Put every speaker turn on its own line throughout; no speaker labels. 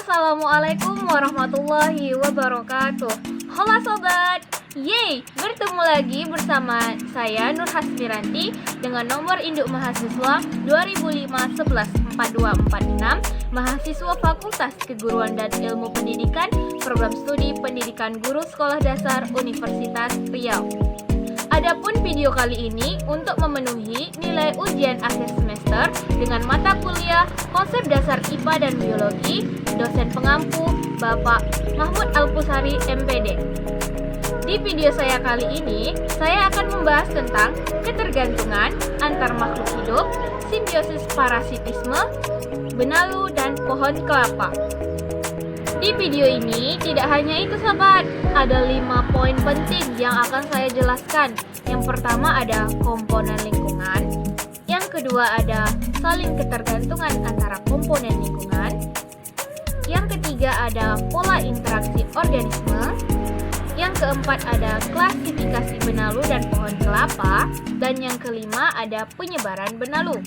Assalamualaikum warahmatullahi wabarakatuh. Halo sobat, yeay, bertemu lagi bersama saya Nur Hasmiranti dengan nomor induk mahasiswa 2005114246, mahasiswa Fakultas Keguruan dan Ilmu Pendidikan, Program Studi Pendidikan Guru Sekolah Dasar Universitas Riau. Adapun video kali ini untuk memenuhi nilai ujian akhir semester dengan mata kuliah Konsep Dasar IPA dan Biologi, dosen pengampu Bapak Mahmud Alpusari MPD. Di video saya kali ini, saya akan membahas tentang ketergantungan antar makhluk hidup, simbiosis parasitisme, benalu, dan pohon kelapa. Di video ini tidak hanya itu sobat, ada 5 poin penting yang akan saya jelaskan. Yang pertama ada komponen lingkungan, yang kedua ada saling ketergantungan antara komponen lingkungan, yang ketiga ada pola interaksi organisme, yang keempat ada klasifikasi benalu dan pohon kelapa, dan yang kelima ada penyebaran benalu.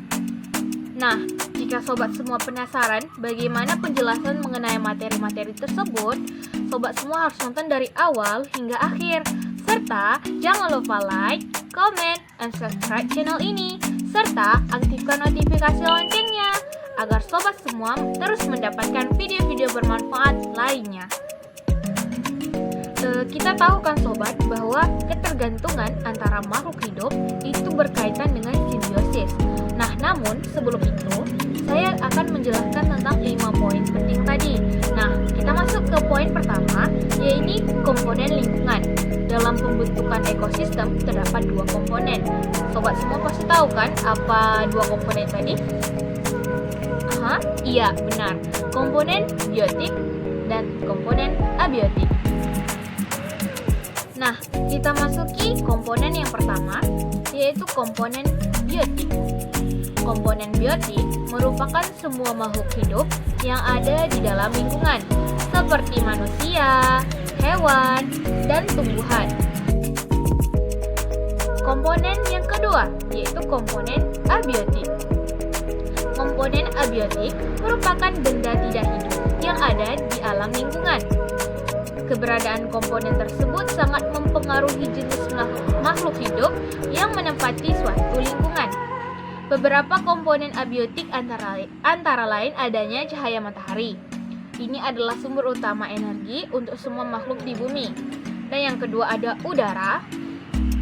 Nah, jika sobat semua penasaran bagaimana penjelasan mengenai materi-materi tersebut, sobat semua harus nonton dari awal hingga akhir. Serta jangan lupa like, comment, dan subscribe channel ini. Serta aktifkan notifikasi loncengnya agar sobat semua terus mendapatkan video-video bermanfaat lainnya. Kita tahu kan sobat bahwa ketergantungan antara makhluk hidup itu berkaitan dengan simbiosis. Nah, namun sebelum itu saya akan menjelaskan tentang 5 poin penting tadi. Nah, kita masuk ke poin pertama, yaitu komponen lingkungan. Dalam pembentukan ekosistem terdapat 2 komponen. Sobat semua pasti tahu kan apa 2 komponen tadi? Iya, benar. Komponen biotik dan komponen abiotik. Nah, kita masuki komponen yang pertama, yaitu komponen biotik. Komponen biotik merupakan semua makhluk hidup yang ada di dalam lingkungan, seperti manusia, hewan, dan tumbuhan. Komponen yang kedua, yaitu komponen abiotik. Komponen abiotik merupakan benda tidak hidup yang ada di alam lingkungan. Keberadaan komponen tersebut sangat mempengaruhi jenis makhluk hidup yang menempati suatu lingkungan. Beberapa komponen abiotik antara lain adanya cahaya matahari. Ini adalah sumber utama energi untuk semua makhluk di bumi. Dan yang kedua ada udara.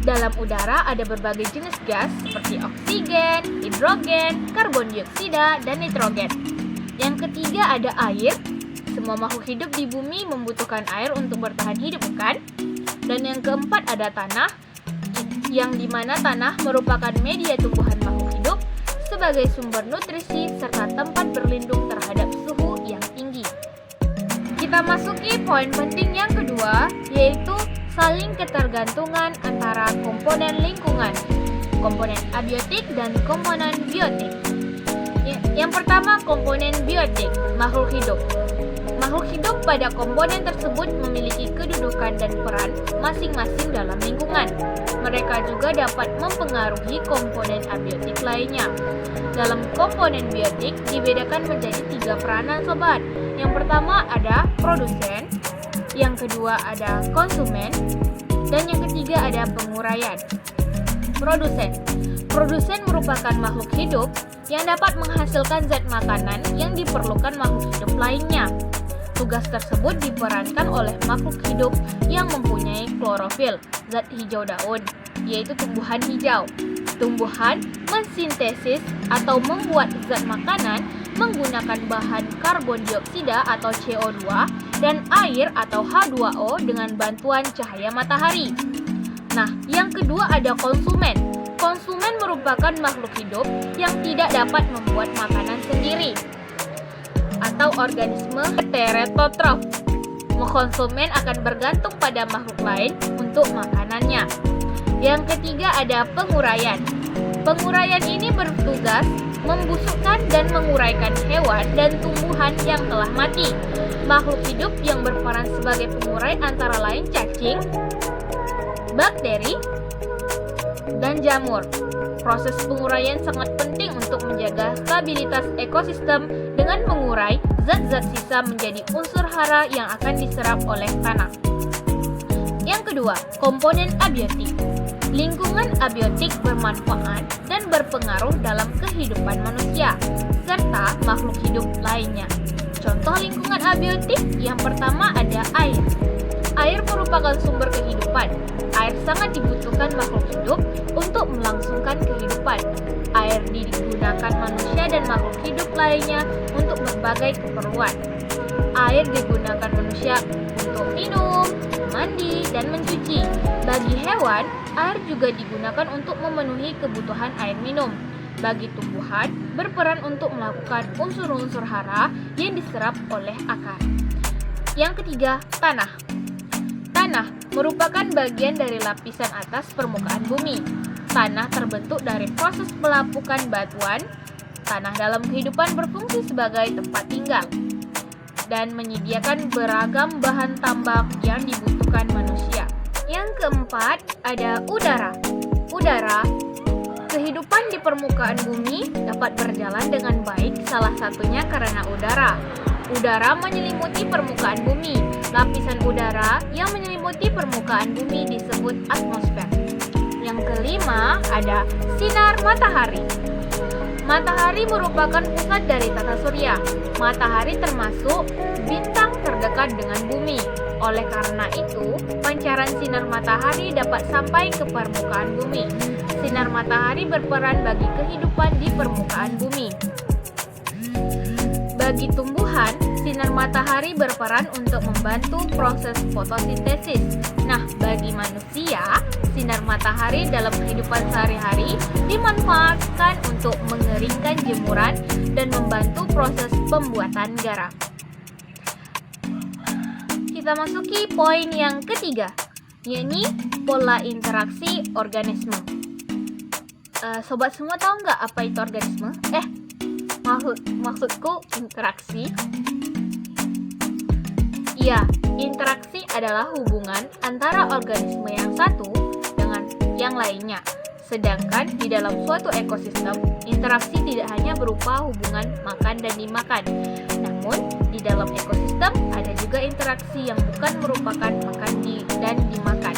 Dalam udara ada berbagai jenis gas seperti oksigen, hidrogen, karbon dioksida, dan nitrogen. Yang ketiga ada air. Semua makhluk hidup di bumi membutuhkan air untuk bertahan hidup, bukan? Dan yang keempat ada tanah, yang dimana tanah merupakan media tumbuhan makhluk hidup sebagai sumber nutrisi serta tempat berlindung terhadap suhu yang tinggi. Kita masuki poin penting yang kedua, yaitu saling ketergantungan antara komponen lingkungan, komponen abiotik dan komponen biotik. Yang pertama, komponen biotik, makhluk hidup. Makhluk hidup pada komponen tersebut memiliki kedudukan dan peran masing-masing dalam lingkungan. Mereka juga dapat mempengaruhi komponen abiotik lainnya. Dalam komponen biotik dibedakan menjadi 3 peranan sobat. Yang pertama ada produsen, yang kedua ada konsumen, dan yang ketiga ada penguraian. Produsen merupakan makhluk hidup yang dapat menghasilkan zat makanan yang diperlukan makhluk hidup lainnya. Tugas tersebut diperankan oleh makhluk hidup yang mempunyai klorofil, zat hijau daun, yaitu tumbuhan hijau. Tumbuhan mensintesis atau membuat zat makanan menggunakan bahan karbon dioksida atau CO2 dan air atau H2O dengan bantuan cahaya matahari. Nah, yang kedua ada konsumen. Konsumen merupakan makhluk hidup yang tidak dapat membuat makanan sendiri, atau organisme heterotrof. Konsumen akan bergantung pada makhluk lain untuk makanannya. Yang ketiga ada penguraian. Penguraian ini bertugas membusukkan dan menguraikan hewan dan tumbuhan yang telah mati. Makhluk hidup yang berperan sebagai pengurai antara lain cacing, bakteri, dan jamur. Proses penguraian sangat penting untuk menjaga stabilitas ekosistem dengan mengurai zat-zat sisa menjadi unsur hara yang akan diserap oleh tanah. Yang kedua, komponen abiotik. Lingkungan abiotik bermanfaat dan berpengaruh dalam kehidupan manusia serta makhluk hidup lainnya. Contoh lingkungan abiotik yang pertama ada air. Air merupakan sumber kehidupan. Air sangat dibutuhkan makhluk hidup untuk melangsungkan kehidupan. Air digunakan manusia dan makhluk hidup lainnya untuk berbagai keperluan. Air digunakan manusia untuk minum, mandi, dan mencuci. Bagi hewan, air juga digunakan untuk memenuhi kebutuhan air minum. Bagi tumbuhan, berperan untuk melakukan unsur-unsur hara yang diserap oleh akar. Yang ketiga, tanah. Tanah merupakan bagian dari lapisan atas permukaan bumi. Tanah terbentuk dari proses pelapukan batuan. Tanah dalam kehidupan berfungsi sebagai tempat tinggal dan menyediakan beragam bahan tambang yang dibutuhkan manusia. Yang keempat, ada udara. Udara, kehidupan di permukaan bumi dapat berjalan dengan baik, salah satunya karena udara. Udara menyelimuti permukaan bumi. Lapisan udara yang menyelimuti permukaan bumi disebut atmosfer. Yang kelima, ada sinar matahari. Matahari merupakan pusat dari tata surya. Matahari termasuk bintang terdekat dengan bumi. Oleh karena itu, pancaran sinar matahari dapat sampai ke permukaan bumi. Sinar matahari berperan bagi kehidupan di permukaan bumi. Bagi tumbuhan, sinar matahari berperan untuk membantu proses fotosintesis. Nah, bagi manusia, sinar matahari dalam kehidupan sehari-hari dimanfaatkan untuk mengeringkan jemuran dan membantu proses pembuatan garam. Kita masuki poin yang ketiga, yakni pola interaksi organisme. Sobat semua tahu nggak apa itu organisme? Maksudku interaksi. Ya, interaksi adalah hubungan antara organisme yang satu dengan yang lainnya. Sedangkan di dalam suatu ekosistem, interaksi tidak hanya berupa hubungan makan dan dimakan. Namun, di dalam ekosistem ada juga interaksi yang bukan merupakan makan dan dimakan.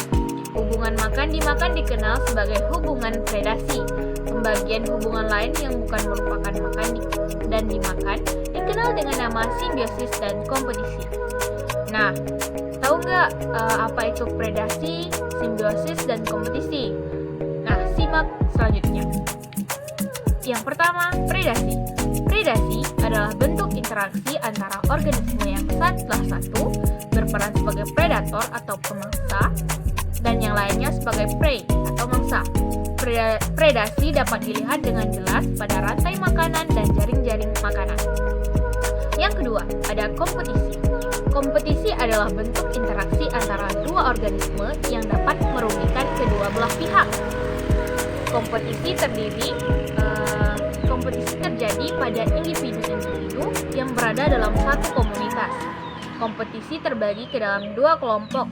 Hubungan makan dimakan dikenal sebagai hubungan predasi. Pembagian hubungan lain yang bukan merupakan makan dan dimakan dikenal dengan nama simbiosis dan kompetisi. Nah, tahu nggak apa itu predasi, simbiosis, dan kompetisi? Nah, simak selanjutnya. Yang pertama, predasi. Predasi adalah bentuk interaksi antara organisme yang salah satu berperan sebagai predator atau pemangsa dan yang lainnya sebagai prey atau mangsa. Predasi dapat dilihat dengan jelas pada rantai makanan dan jaring-jaring makanan. Yang kedua, ada kompetisi. Kompetisi adalah bentuk interaksi antara dua organisme yang dapat merugikan kedua belah pihak. Kompetisi terjadi pada individu-individu yang berada dalam satu komunitas. Kompetisi terbagi ke dalam dua kelompok.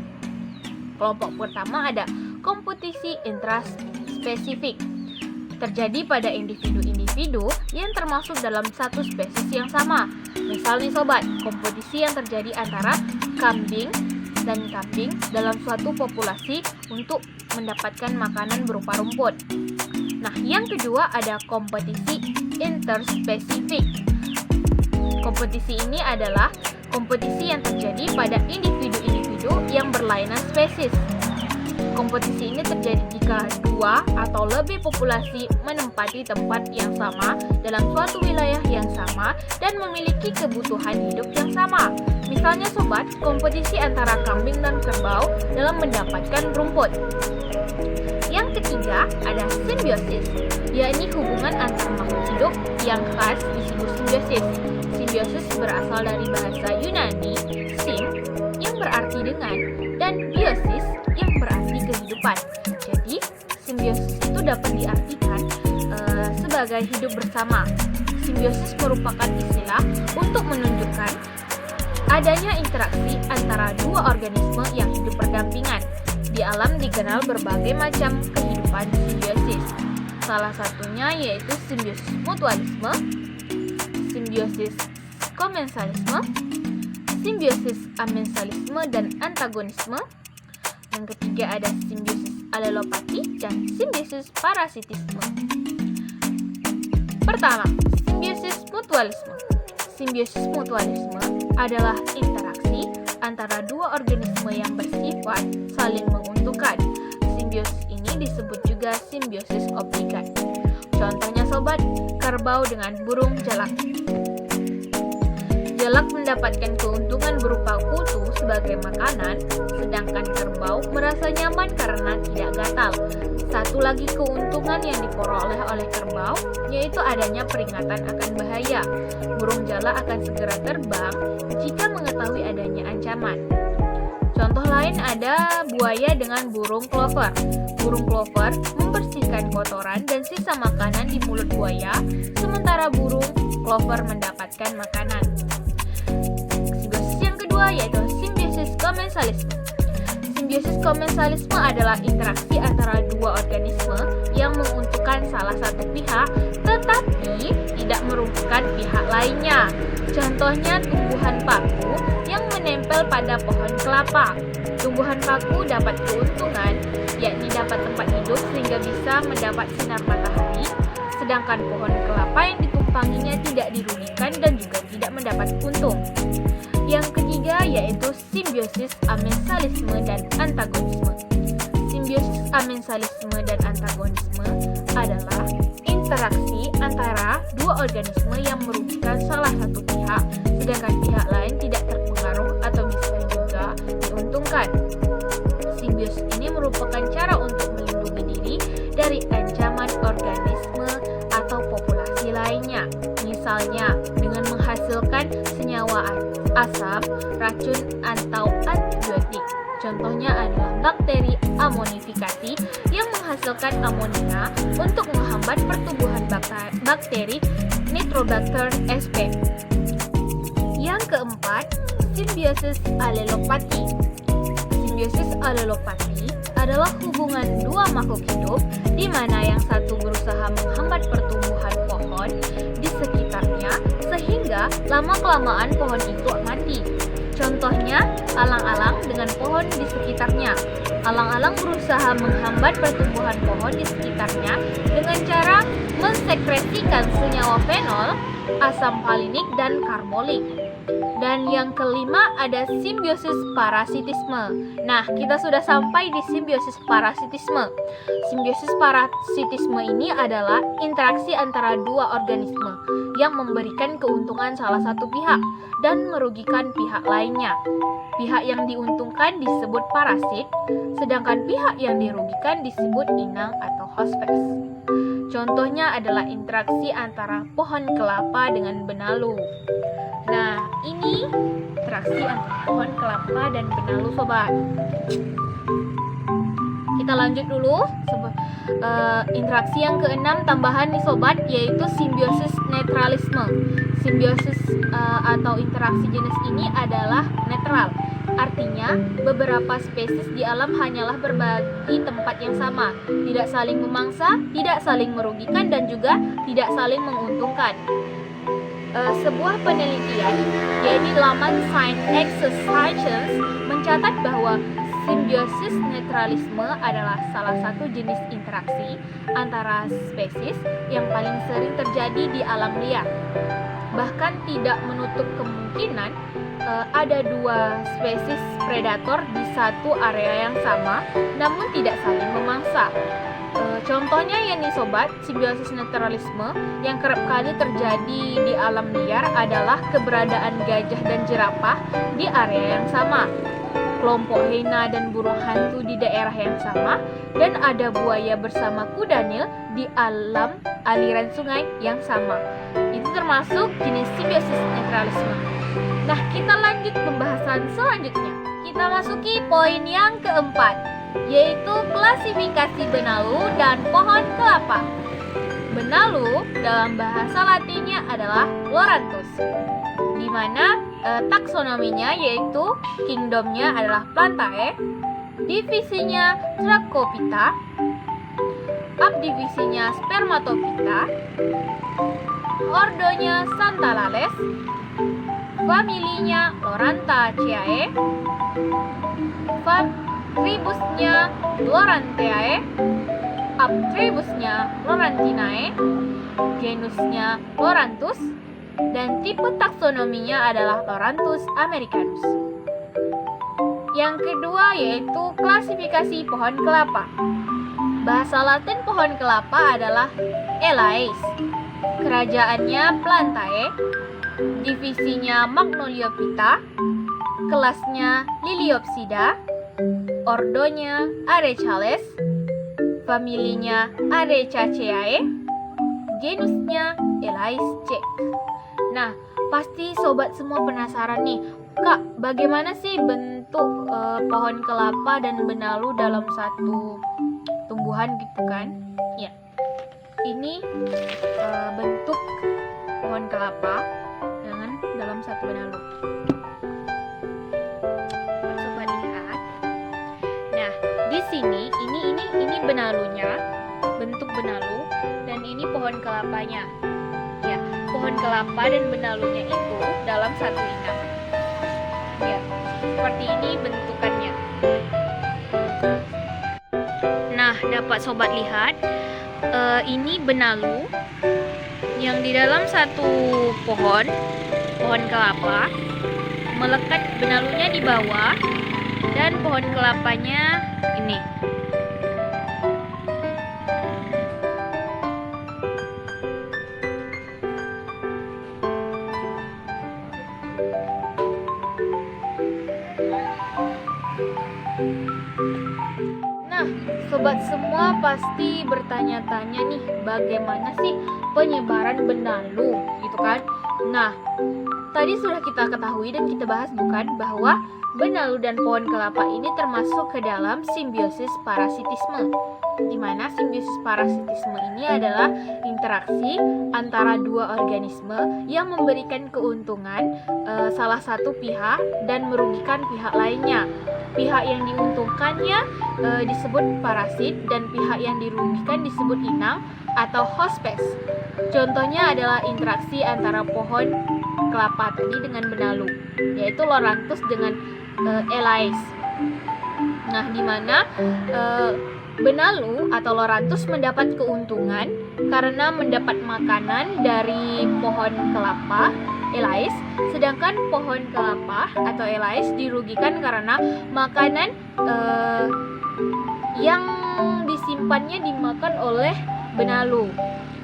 Kelompok pertama ada kompetisi intraspesifik. Terjadi pada individu-individu yang termasuk dalam satu spesies yang sama. Misal nih sobat, kompetisi yang terjadi antara kambing dan kambing dalam suatu populasi untuk mendapatkan makanan berupa rumput. Nah, yang kedua ada kompetisi interspesifik. Kompetisi ini adalah kompetisi yang terjadi pada individu-individu yang berlainan spesies. Kompetisi ini terjadi jika dua atau lebih populasi menempati tempat yang sama dalam suatu wilayah yang sama dan memiliki kebutuhan hidup yang sama. Misalnya sobat, kompetisi antara kambing dan kerbau dalam mendapatkan rumput. Yang ketiga ada simbiosis, yakni hubungan antar makhluk hidup yang khas disebut simbiosis. Simbiosis berasal dari bahasa Yunani sim yang berarti dengan dan biosis yang berarti kehidupan. Jadi simbiosis itu dapat diartikan sebagai hidup bersama. Simbiosis merupakan istilah untuk menunjukkan adanya interaksi antara dua organisme yang hidup berdampingan. Di alam dikenal berbagai macam kehidupan simbiosis. Salah satunya yaitu simbiosis mutualisme, simbiosis komensalisme, simbiosis amensalisme dan antagonisme. Yang ketiga ada simbiosis alelopati dan simbiosis parasitisme. Pertama, simbiosis mutualisme. Simbiosis mutualisme adalah interaksi antara dua organisme yang bersifat saling menguntungkan. Simbiosis ini disebut juga simbiosis obligat. Contohnya sobat, kerbau dengan burung jalak. Jalak mendapatkan keuntungan berupa kutu sebagai makanan, sedangkan kerbau merasa nyaman karena tidak gatal. Satu lagi keuntungan yang diperoleh oleh kerbau yaitu adanya peringatan akan bahaya. Burung jalak akan segera terbang jika mengetahui adanya ancaman. Contoh lain ada buaya dengan burung clover. Burung clover membersihkan kotoran dan sisa makanan di mulut buaya, sementara burung clover mendapatkan makanan. Simbiosis yang kedua yaitu simbiosis komensalisme. Simbiosis komensalisme adalah interaksi antara dua organisme yang menguntungkan salah satu pihak tetapi tidak merugikan pihak lainnya. Contohnya tumbuhan paku yang menempel pada pohon kelapa. Tumbuhan paku dapat keuntungan, yakni dapat tempat hidup sehingga bisa mendapat sinar matahari, sedangkan pohon kelapa yang ditumpanginya tidak dirugikan dan juga tidak mendapat untung. Yang ketiga yaitu simbiosis amensalisme dan antagonisme. Simbiosis amensalisme dan antagonisme adalah interaksi antara dua organisme yang merugikan salah satu pihak, sedangkan pihak lain tidak terpengaruh atau bisa juga diuntungkan. Simbiosis ini merupakan cara untuk melindungi diri dari ancaman organisme atau populasi lainnya, misalnya dengan menghasilkan senyawa asam, racun, atau antibiotik. Contohnya adalah bakteri amonifikasi yang menghasilkan amonia untuk menghambat pertumbuhan bakteri Nitrobacter sp. Yang keempat, simbiosis alelopati. Simbiosis alelopati adalah hubungan dua makhluk hidup di mana yang satu berusaha menghambat pertumbuhan pohon di sekitarnya sehingga lama-kelamaan pohon itu mati. Contohnya, alang-alang dengan pohon di sekitarnya. Alang-alang berusaha menghambat pertumbuhan pohon di sekitarnya dengan cara mensekresikan senyawa fenol, asam palinik, dan karbolik. Dan yang kelima ada simbiosis parasitisme. Nah, kita sudah sampai di simbiosis parasitisme. Simbiosis parasitisme ini adalah interaksi antara dua organisme yang memberikan keuntungan salah satu pihak dan merugikan pihak lainnya. Pihak yang diuntungkan disebut parasit, sedangkan pihak yang dirugikan disebut inang atau hospes. Contohnya adalah interaksi antara pohon kelapa dengan benalu. Nah, ini interaksi antara pohon kelapa dan benalu, sobat. Kita lanjut dulu. Interaksi yang keenam tambahan nih sobat, yaitu simbiosis netralisme. Simbiosis atau interaksi jenis ini adalah netral. Artinya, beberapa spesies di alam hanyalah berbagi tempat yang sama, tidak saling memangsa, tidak saling merugikan, dan juga tidak saling menguntungkan. Sebuah penelitian, yaitu laman Science Exercises, mencatat bahwa simbiosis netralisme adalah salah satu jenis interaksi antara spesies yang paling sering terjadi di alam liar. Bahkan tidak menutup kemungkinan ada dua spesies predator di satu area yang sama, namun tidak saling memangsa. Contohnya ya nih sobat, simbiosis netralisme yang kerap kali terjadi di alam liar adalah keberadaan gajah dan jerapah di area yang sama, kelompok hiena dan burung hantu di daerah yang sama, dan ada buaya bersama kuda nil di alam aliran sungai yang sama. Itu termasuk jenis simbiosis netralisme. Nah, kita lanjut pembahasan selanjutnya. Kita masuki poin yang keempat, yaitu klasifikasi benalu dan pohon kelapa. Benalu dalam bahasa Latinnya adalah Loranthus, di mana taksonominya yaitu kingdomnya adalah Plantae, divisinya Thracopita, subdivisinya Spermatophyta, ordonya Santalales, familinya Loranthaceae, tribusnya Lorantheae, subtribusnya Lorantinae, genusnya Loranthus, dan tipe taksonominya adalah Loranthus americanus. Yang kedua yaitu klasifikasi pohon kelapa. Bahasa Latin pohon kelapa adalah Elais. Kerajaannya Plantae, divisinya Magnoliophyta, kelasnya Liliopsida, ordonya Arecales, familinya Arecaceae, genusnya Elais Cek. Nah, pasti sobat semua penasaran nih, Kak, bagaimana sih bentuk pohon kelapa dan benalu dalam satu tumbuhan gitu kan? Ya, ini bentuk pohon kelapa dengan dalam satu benalu. Coba lihat. Nah, di sini ini benalunya, bentuk benalu, dan ini pohon kelapanya. Ya, pohon kelapa dan benalunya itu dalam satu inang. Ya, seperti ini bentukannya. Nah, dapat sobat lihat, ini benalu yang di dalam satu pohon kelapa, melekat benalunya di bawah dan pohon kelapanya ini. Nah, sobat semua pasti bertanya-tanya nih, bagaimana sih penyebaran benalu gitu kan? Nah, tadi sudah kita ketahui dan kita bahas bukan bahwa benalu dan pohon kelapa ini termasuk ke dalam simbiosis parasitisme, di mana simbiosis parasitisme ini adalah interaksi antara dua organisme yang memberikan keuntungan salah satu pihak dan merugikan pihak lainnya. Pihak yang diuntungkannya disebut parasit dan pihak yang dirugikan disebut inang atau hospes. Contohnya adalah interaksi antara pohon kelapa tadi dengan benalu, yaitu Loranthus dengan Elais. Nah, di mana benalu atau Loranthus mendapat keuntungan karena mendapat makanan dari pohon kelapa Elais, sedangkan pohon kelapa atau Elais dirugikan karena makanan yang disimpannya dimakan oleh benalu.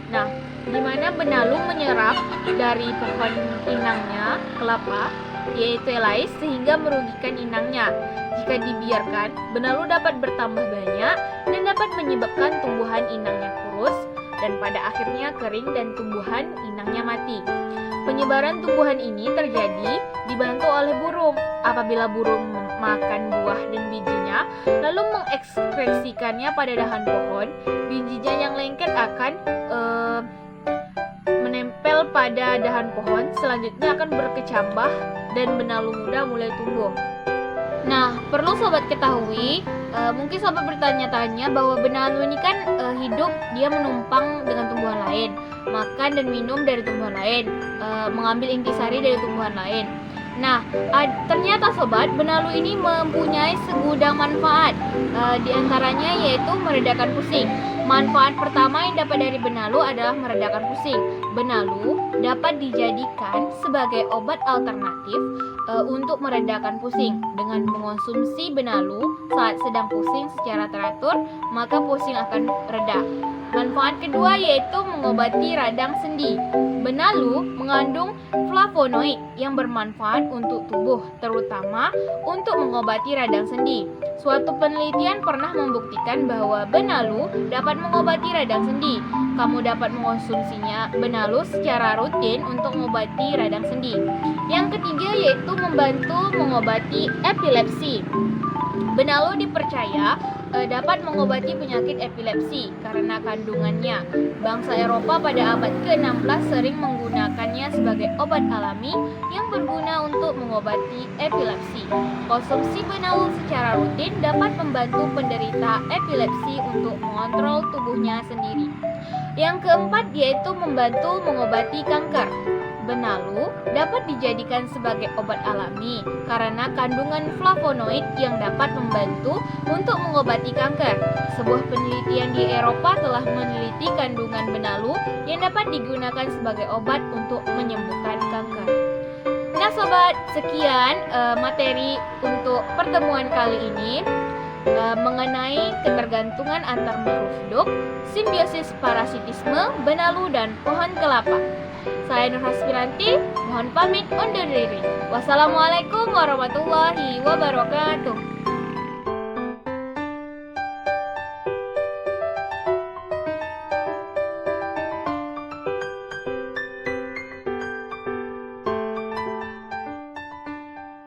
Nah, di mana benalu menyerap dari pohon inangnya kelapa, yaitu Elais, sehingga merugikan inangnya. Jika dibiarkan, benalu dapat bertambah banyak dan dapat menyebabkan tumbuhan inangnya kurus dan pada akhirnya kering dan tumbuhan inangnya mati. Penyebaran tumbuhan ini terjadi dibantu oleh burung. Apabila burung makan buah dan bijinya, lalu mengekskresikannya pada dahan pohon, bijinya yang lengket akan menempel pada dahan pohon, selanjutnya akan berkecambah dan benalu muda mulai tumbuh. Nah, perlu sobat ketahui, mungkin sobat bertanya-tanya bahwa benalu ini kan hidup, dia menumpang dengan tumbuhan lain, makan dan minum dari tumbuhan lain, mengambil intisari dari tumbuhan lain. Nah, ternyata sobat, benalu ini mempunyai segudang manfaat, di antaranya yaitu meredakan pusing. Manfaat pertama yang dapat dari benalu adalah meredakan pusing. Benalu dapat dijadikan sebagai obat alternatif untuk meredakan pusing. Dengan mengonsumsi benalu saat sedang pusing secara teratur, maka pusing akan reda. Manfaat kedua yaitu mengobati radang sendi. Benalu mengandung flavonoid yang bermanfaat untuk tubuh, terutama untuk mengobati radang sendi. Suatu penelitian pernah membuktikan bahwa benalu dapat mengobati radang sendi. Kamu dapat mengonsumsinya benalu secara rutin untuk mengobati radang sendi. Yang ketiga yaitu membantu mengobati epilepsi. Benalu dipercaya dapat mengobati penyakit epilepsi karena kandungannya. Bangsa Eropa pada abad ke-16 sering menggunakannya sebagai obat alami yang berguna untuk mengobati epilepsi. Konsumsi benalu secara rutin dapat membantu penderita epilepsi untuk mengontrol tubuhnya sendiri. Yang keempat yaitu membantu mengobati kanker. Benalu dapat dijadikan sebagai obat alami karena kandungan flavonoid yang dapat membantu untuk mengobati kanker. Sebuah penelitian di Eropa telah meneliti kandungan benalu yang dapat digunakan sebagai obat untuk menyembuhkan kanker. Nah sobat, sekian materi untuk pertemuan kali ini mengenai ketergantungan antar makhluk hidup, simbiosis parasitisme, benalu, dan pohon kelapa. Saya Nur Haspiranti, mohon pamit undur diri. Wassalamualaikum warahmatullahi wabarakatuh.